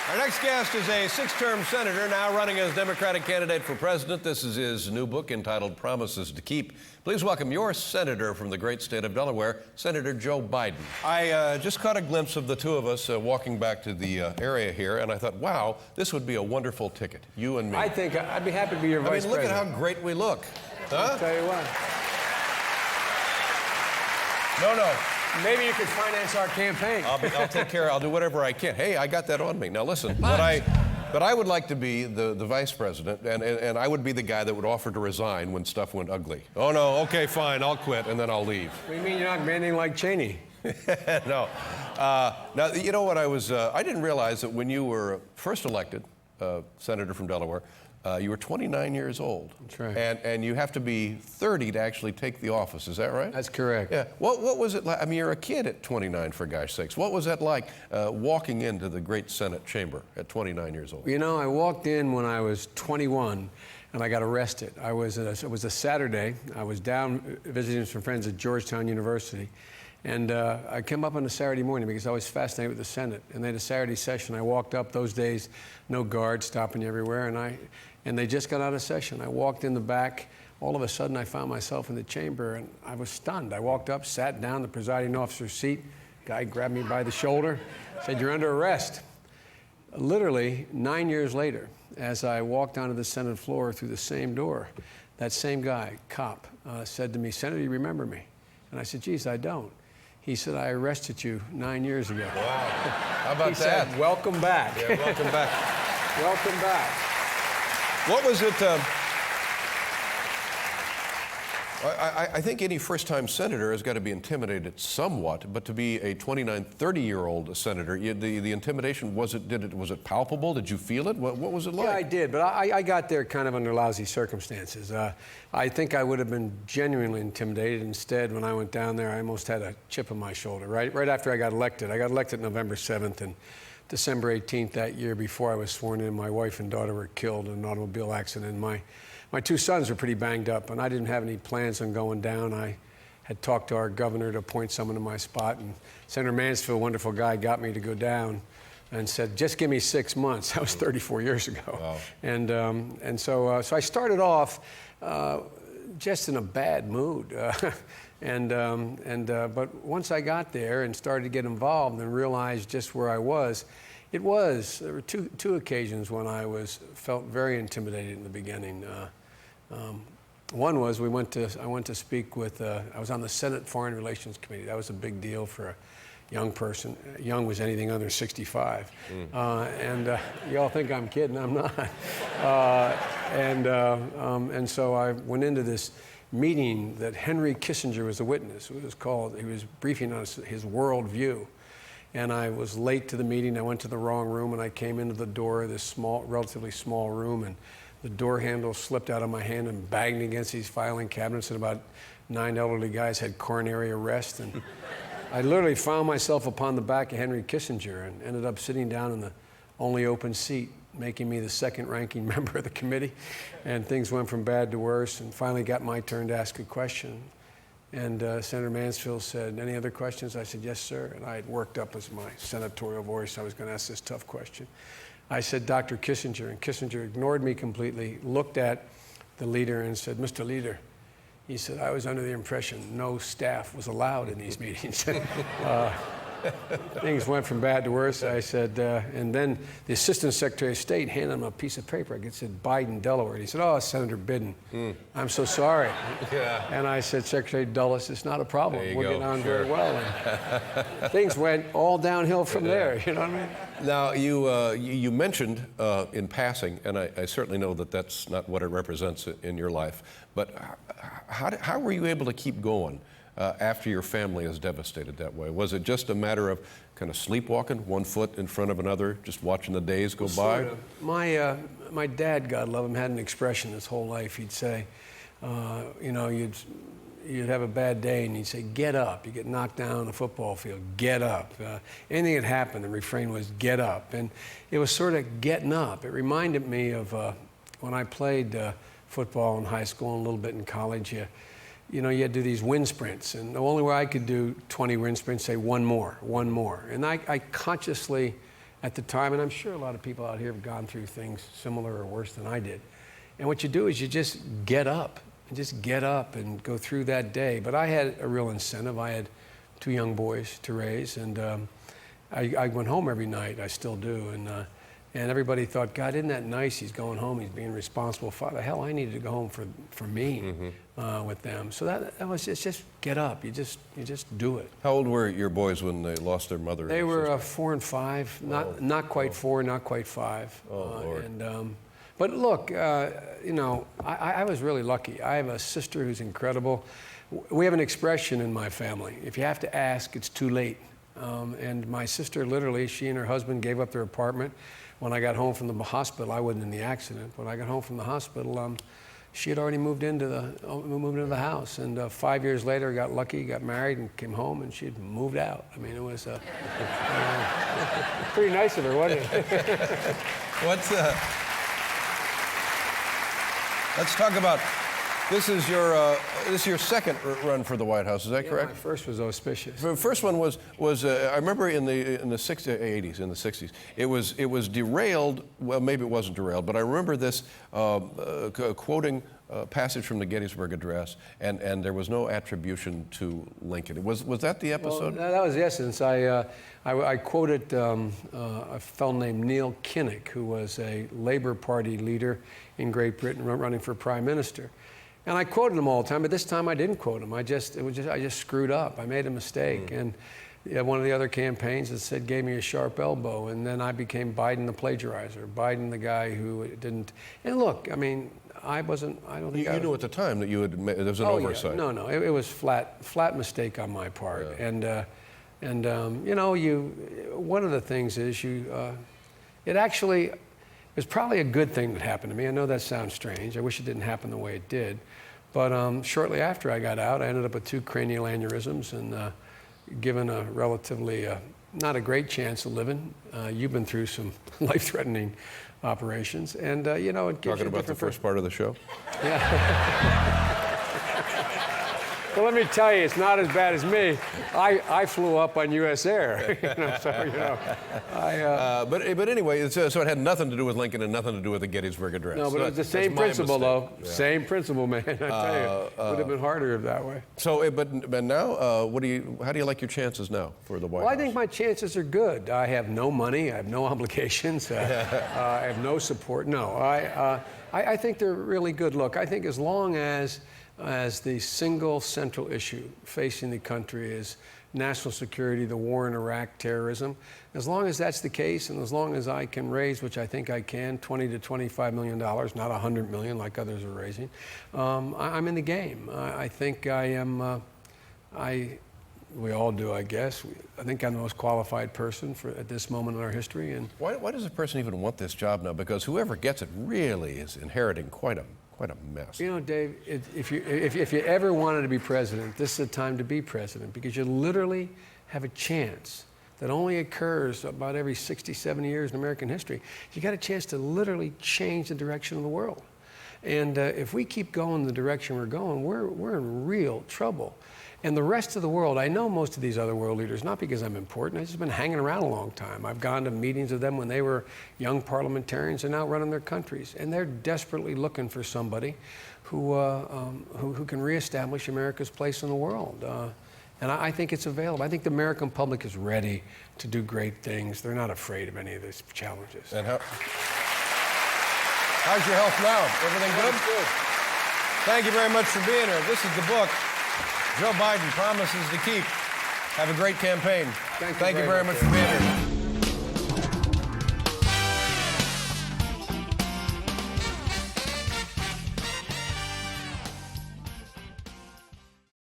Our next guest is a six-term senator now running as Democratic candidate for president. This is his new book entitled Promises to Keep. Please welcome your senator from the great state of Delaware, Senator Joe Biden. I just caught a glimpse of the two of us walking back to the area here, and I thought, wow, this would be a wonderful ticket, you and me. I think I'd be happy to be your vice look president. at how great we look. Huh? I'll tell you what. No. Maybe you could finance our campaign. I'll take care. I'll do whatever I can. Hey, I got that on me. Now listen, but I would like to be the vice president, and I would be the guy that would offer to resign when stuff went ugly. Oh no, okay, fine, I'll quit, and then I'll leave. What do you mean you're not anything like Cheney? No. Now, you know what, I didn't realize that when you were first elected senator from Delaware, you were 29 years old. That's right. And you have to be 30 to actually take the office, is that right? That's correct. Yeah. What was it like? I mean, you're a kid at 29, for gosh sakes. What was that like walking into the great Senate chamber at 29 years old? You know, I walked in when I was 21 and I got arrested. It was a Saturday. I was down visiting some friends at Georgetown University. And I came up on a Saturday morning because I was fascinated with the Senate. And they had a Saturday session. I walked up those days, no guards stopping you everywhere. And they just got out of session. I walked in the back. All of a sudden, I found myself in the chamber, and I was stunned. I walked up, sat down, the presiding officer's seat. Guy grabbed me by the shoulder, said, "You're under arrest." Literally, 9 years later, as I walked onto the Senate floor through the same door, that same guy, cop, said to me, "Senator, you remember me?" And I said, "Geez, I don't." He said, "I arrested you 9 years ago." Wow. How about he that? Said, "Welcome back." Yeah, welcome back. Welcome back. What was it? I think any first-time senator has got to be intimidated somewhat, but to be a 29, 30-year-old senator, the intimidation, was it palpable? Did you feel it? What was it like? Yeah, I did, but I got there kind of under lousy circumstances. I think I would have been genuinely intimidated. Instead, when I went down there, I almost had a chip on my shoulder. Right after I got elected. I got elected November 7th, and December 18th that year, before I was sworn in, my wife and daughter were killed in an automobile accident. My two sons were pretty banged up, and I didn't have any plans on going down. I had talked to our governor to appoint someone to my spot, and Senator Mansfield, a wonderful guy, got me to go down and said, "Just give me 6 months." That was 34 years ago. Wow. And so I started off just in a bad mood. But once I got there and started to get involved and realized just where I was, there were two occasions when I felt very intimidated in the beginning. One was I went to speak with, I was on the Senate Foreign Relations Committee. That was a big deal for a young person. Young was anything under 65. You all think I'm kidding, I'm not. And so I went into this meeting that Henry Kissinger was a witness. It was called, he was briefing on his worldview. And I was late to the meeting. I went to the wrong room, and I came into the door of this relatively small room, and the door handle slipped out of my hand and banged against these filing cabinets, and about 9 elderly guys had coronary arrest. And I literally found myself upon the back of Henry Kissinger and ended up sitting down in the only open seat, making me the second-ranking member of the committee. And things went from bad to worse, and finally got my turn to ask a question. And Senator Mansfield said, "Any other questions?" I said, "Yes, sir." And I had worked up as my senatorial voice. I was going to ask this tough question. I said, "Dr. Kissinger," and Kissinger ignored me completely, looked at the leader and said, "Mr. Leader," he said, "I was under the impression no staff was allowed in these meetings." Things went from bad to worse. I said, and then the Assistant Secretary of State handed him a piece of paper. It said, "Biden, Delaware." And he said, "Oh, Senator Biden, I'm so sorry." Yeah. And I said, "Secretary Dulles, it's not a problem. We're getting on very well." And things went all downhill from there, you know what I mean? Now, you mentioned in passing, and I certainly know that that's not what it represents in your life, but how were you able to keep going after your family is devastated that way? Was it just a matter of kind of sleepwalking, one foot in front of another, just watching the days go by? Sort of. My dad, God love him, had an expression his whole life. He'd say, you know, you'd have a bad day, and he'd say, "Get up." You get knocked down on the football field, get up. Anything that happened, the refrain was, "Get up." And it was sort of getting up. It reminded me of when I played football in high school and a little bit in college. You know, you had to do these wind sprints, and the only way I could do 20 wind sprints, say one more. And I consciously at the time, and I'm sure a lot of people out here have gone through things similar or worse than I did. And what you do is you just get up, and go through that day. But I had a real incentive. I had 2 young boys to raise, and I went home every night. I still do, and everybody thought, God, isn't that nice? He's going home. He's being responsible father. Hell, I needed to go home for me with them. So that was just get up. You just do it. How old were your boys when they lost their mother? They were 4 and 5, not quite 4, not quite 5. Lord. But look, you know, I was really lucky. I have a sister who's incredible. We have an expression in my family: if you have to ask, it's too late. And my sister, literally, she and her husband gave up their apartment. When I got home from the hospital, I wasn't in the accident. When I got home from the hospital, she had already moved into the house. And 5 years later, got lucky, got married, and came home, and she had moved out. I mean, it was pretty nice of her, wasn't it? Let's talk about. This is your second run for the White House. Is that correct? My first was auspicious. The first one was I remember in the 80s, in the 60s, it was derailed. Well, maybe it wasn't derailed, but I remember this quoting a passage from the Gettysburg Address, and there was no attribution to Lincoln. Was that the episode? Well, that was the essence. I quoted a fellow named Neil Kinnock, who was a Labor Party leader in Great Britain, running for prime minister. And I quoted him all the time, but this time I didn't quote him. I just screwed up. I made a mistake. And one of the other campaigns that said gave me a sharp elbow, and then I became Biden the plagiarizer, Biden the guy who didn't. And look, I mean, I don't think you knew at the time that there was an oversight. Yeah. No, it was flat mistake on my part. Yeah. And you know, one of the things is it actually. It was probably a good thing that happened to me. I know that sounds strange. I wish it didn't happen the way it did. But shortly after I got out, I ended up with 2 cranial aneurysms and given a relatively not a great chance of living. You've been through some life-threatening operations, and you know, it gives Talking about the first part of the show? Yeah. Well, let me tell you, it's not as bad as me. I flew up on U.S. Air, But anyway, so it had nothing to do with Lincoln and nothing to do with the Gettysburg Address. No, but it was the same principle, though. Yeah. Same principle, man. I tell you, it would have been harder that way. So, but now, how do you like your chances now for the White House? Well, I think my chances are good. I have no money. I have no obligations. I have no support. No, I think they're really good. Look, I think as long as the single central issue facing the country is national security, the war in Iraq, terrorism, as long as that's the case, and as long as I can raise, which I think I can, $20 to $25 million, not $100 million like others are raising, I'm in the game. I think I am, we all do, I guess. I think I'm the most qualified person at this moment in our history. And why does a person even want this job now? Because whoever gets it really is inheriting quite a mess. You know, Dave, if you ever wanted to be president, this is the time to be president, because you literally have a chance that only occurs about every 60, 70 years in American history. You got a chance to literally change the direction of the world. And if we keep going the direction we're going, we're in real trouble. And the rest of the world, I know most of these other world leaders, not because I'm important, I've just been hanging around a long time. I've gone to meetings with them when they were young parliamentarians and now running their countries. And they're desperately looking for somebody who can reestablish America's place in the world. And I think it's available. I think the American public is ready to do great things. They're not afraid of any of these challenges. And how's your health now? Everything good? Good. Thank you very much for being here. This is the book, Joe Biden Promises to Keep. Have a great campaign. Thank you very much for being here.